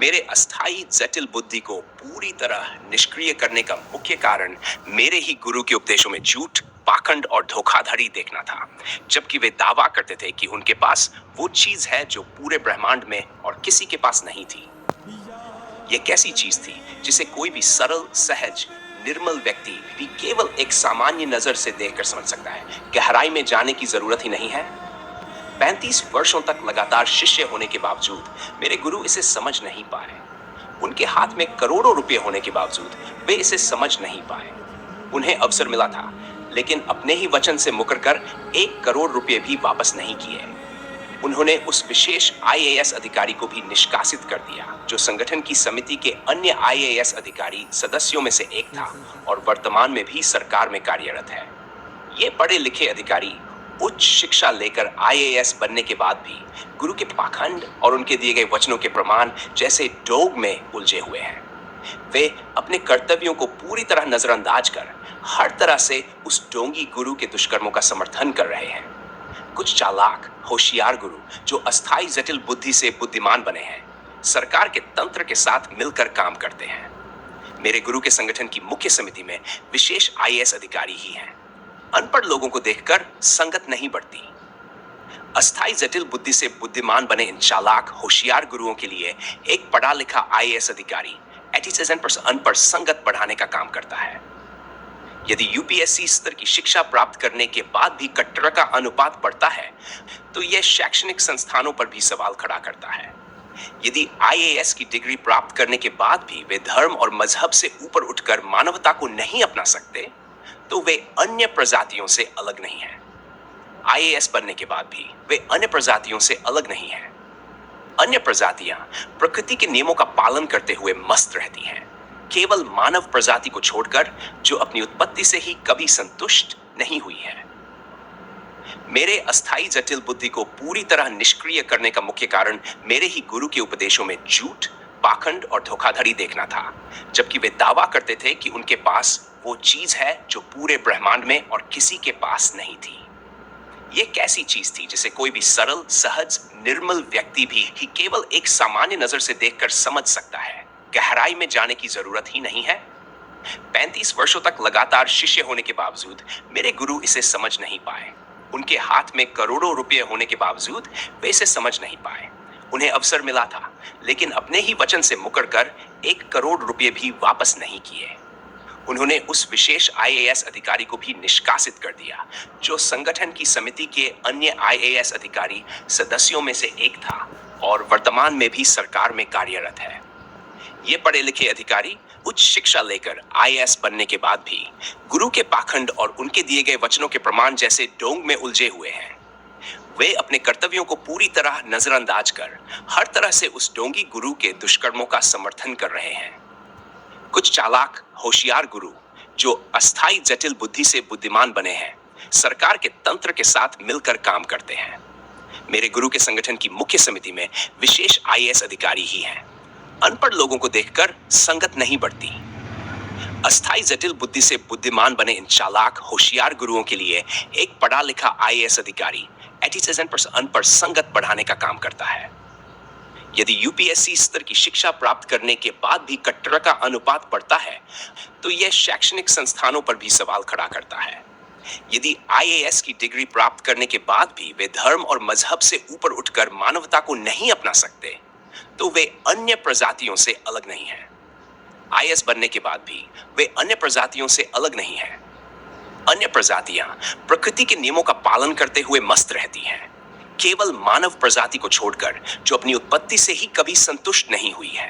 मेरे अस्थायी जटिल बुद्धि को पूरी तरह निष्क्रिय करने का मुख्य कारण मेरे ही गुरु के उपदेशों में झूठ, पाखंड और धोखाधड़ी देखना था। जबकि वे दावा करते थे कि उनके पास वो चीज है जो पूरे ब्रह्मांड में और किसी के पास नहीं थी। ये कैसी चीज थी जिसे कोई भी सरल, सहज, निर्मल व्यक्ति भी केवल एक सामान्य नजर से देखकर समझ सकता है। गहराई में जाने की जरूरत ही नहीं है। 35 वर्षों तक लगातार शिष्य होने के बावजूद मेरे गुरु इसे समझ नहीं पाए। उनके हाथ में करोड़ों रुपए होने के बावजूद वे इसे समझ नहीं पाए। उन्हें अवसर मिला था, लेकिन अपने ही वचन से मुकरकर 1 करोड़ रुपए भी वापस नहीं किए। उन्होंने उस विशेष आईएएस अधिकारी को भी निष्कासित कर दिया, जो संगठन की समिति के अन्य आईएएस अधिकारी सदस्यों में से एक था और वर्तमान में भी सरकार में कार्यरत है। ये पढ़े लिखे अधिकारी उच्च शिक्षा लेकर आईएएस बनने के बाद भी गुरु के पाखंड और उनके दिए गए वचनों के प्रमाण जैसे डोग में उलझे हुए हैं। वे अपने कर्तव्यों को पूरी तरह नजरअंदाज कर हर तरह से उस ढोंगी गुरु के दुष्कर्मों का समर्थन कर रहे हैं। कुछ चालाक, होशियार गुरु जो अस्थायी जटिल बुद्धि से बुद्धिमान बने हैं, सरकार के तंत्र के साथ मिलकर काम करते हैं। मेरे गुरु के संगठन की मुख्य समिति में विशेष आईएएस अधिकारी ही हैं। अनपढ़ लोगों को देखकर संगत नहीं बढ़ती। अस्थायी जटिल बुद्धि से बुद्धिमान बने इन चालाक, होशियार गुरुओं के लिए एक पढ़ा लिखा आईएएस अधिकारी एटीसेशन पर अनपढ़ संगत बढ़ाने का काम करता है। यदि यूपीएससी स्तर की शिक्षा प्राप्त करने के बाद भी कट्टरता का अनुपात बढ़ता है, तो यह शैक्षणिक संस्थानों पर भी सवाल खड़ा करता है। यदि आईएएस की डिग्री प्राप्त करने के बाद भी वे धर्म और मजहब से ऊपर उठकर मानवता को नहीं अपना सकते, तो वे अन्य प्रजातियों से अलग नहीं हैं। आईएएस बनने के बाद भी वे अन्य प्रजातियों से अलग नहीं हैं। अन्य प्रजातियां प्रकृति के नियमों का पालन करते हुए मस्त रहती हैं, केवल मानव प्रजाति को छोड़कर, जो अपनी उत्पत्ति से ही कभी संतुष्ट नहीं हुई है। मेरे अस्थायी जटिल बुद्धि को पूरी तरह निष्क्रिय करने का मुख्य कारण मेरे ही गुरु के उपदेशों में झूठ, पाखंड और धोखाधड़ी देखना था। जबकि वे दावा करते थे कि उनके पास वो चीज है जो पूरे ब्रह्मांड में और किसी के पास नहीं थी। ये कैसी चीज थी जिसे कोई भी सरल, सहज, निर्मल व्यक्ति भी केवल एक सामान्य नजर से देखकर समझ सकता है। गहराई में जाने की जरूरत ही नहीं है। 35 वर्षों तक लगातार शिष्य होने के बावजूद मेरे गुरु इसे समझ नहीं पाए। उनके हाथ में करोड़ों रुपए होने के बावजूद वे इसे समझ नहीं पाए। उन्हें अवसर मिला था, लेकिन अपने ही वचन से मुकरकर 1 करोड़ रुपए भी वापस नहीं किए। उन्होंने उस विशेष आईएएस अधिकारी को भी निष्कासित कर दिया, जो संगठन की समिति के अन्य आईएएस अधिकारी सदस्यों में से एक था और वर्तमान में भी सरकार में कार्यरत है। ये पढ़े लिखे अधिकारी उच्च शिक्षा लेकर आईएएस बनने के बाद भी गुरु के पाखंड और उनके दिए गए वचनों के प्रमाण जैसे डोंग में उलझे हुए हैं। वे अपने कर्तव्यों को पूरी तरह नजरअंदाज कर हर तरह से उस डोंगी गुरु के दुष्कर्मों का समर्थन कर रहे हैं। कुछ चालाक, होशियार गुरु जो अस्थायी जटिल बुद्धि से बुद्धिमान बने हैं, सरकार के तंत्र के साथ मिलकर काम करते हैं। मेरे गुरु के संगठन की मुख्य समिति में विशेष आईएएस अधिकारी ही हैं। अनपढ़ लोगों को देखकर संगत नहीं बढ़ती। अस्थायी जटिल बुद्धि से बुद्धिमान बने इन चालाक, होशियार गुरुओं के लिए एक पढ़ा लिखा आईएएस अधिकारी एटीसेशन पर अनपढ़ संगत बढ़ाने का काम करता है। यदि यूपीएससी स्तर की शिक्षा प्राप्त करने के बाद भी कट्टरता का अनुपात बढ़ता है, तो यह शैक्षणिक संस्थानों पर भी सवाल खड़ा करता है। यदि आईएएस की डिग्री प्राप्त करने के बाद भी वे धर्म और मजहब से ऊपर उठकर मानवता को नहीं अपना सकते, तो वे अन्य प्रजातियों से अलग नहीं हैं। आईएएस बनने के बाद भी वे अन्य प्रजातियों से अलग नहीं हैं। अन्य प्रजातियां प्रकृति के नियमों का पालन करते हुए मस्त रहती हैं, केवल मानव प्रजाति को छोड़कर, जो अपनी उत्पत्ति से ही कभी संतुष्ट नहीं हुई है।